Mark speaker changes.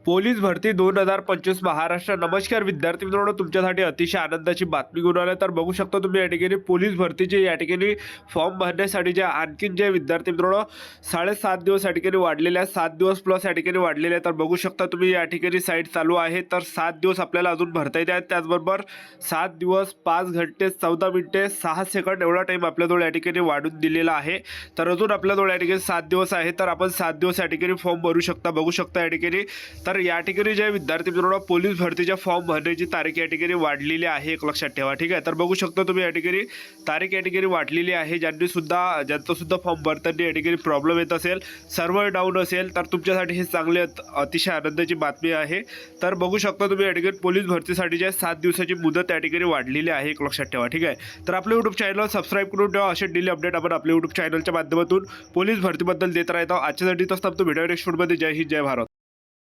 Speaker 1: Police भरती 2025 महाराष्ट्र. नमस्कार विद्यार्थी मित्रांनो, तुमच्यासाठी अतिशय आनंदाची बातमी घेऊन आले. तर बघू शकता तुम्ही या ठिकाणी पोलीस भरतीचे या ठिकाणी फॉर्म भरण्यासाठी जे आणखीन जे विद्यार्थी मित्रांनो 7.5 दिवस या ठिकाणी वाढलेले आहेत, 7 दिवस प्लस या ठिकाणी वाढलेले आहेत. तर बघू शकता तुम्ही या ठिकाणी साईट चालू आहे. तर 7 दिवस आपल्याला अजून भरता येते आहेत. त्याचबरोबर 7 दिवस 5 घंटे 14 मिनिटे 6 सेकंड एवढा टाईम आपल्याजवळ या ठिकाणी वाढून दिलेला आहे. तर अजून आपल्याजवळ या ठिकाणी 7 दिवस आहे. तर आपण 7 दिवस या ठिकाणी फॉर्म भरू शकता. बघू शकता या ठिकाणी. तर या ठिकाणी जे विद्यार्थी मित्रांनो पोलीस भरतीच्या फॉर्म भरण्याची तारीख या ठिकाणी वाढलेली आहे, एक लक्षात ठेवा. ठीक आहे. तर बघू शकता तुम्ही या ठिकाणी तारीख या ठिकाणी वाढलेली आहे. ज्यांचा सुद्धा फॉर्म भरताना या ठिकाणी प्रॉब्लेम येत असेल, सर्व्हर डाऊन असेल, तर तुमच्यासाठी हे चांगले अतिशय आनंदाची बातमी आहे. तर बघू शकता तुम्ही या ठिकाणी पोलीस भरतीसाठी जे 7 दिवसाची मुदत या ठिकाणी वाढलेली आहे, एक लक्षात ठेवा. ठीक आहे. तर आपल्या यूट्यूब चॅनलला सबस्क्राईब करून ठेवा. असे डेली अपडेट आपण आपल्या यूट्यूब चॅनलच्या माध्यमातून पोलीस भरतीबद्दल देत राहतो. आजच्यासाठी तसं व्हिडिओ नेक्स्ट मध्ये. जय हिंद, जय भारत.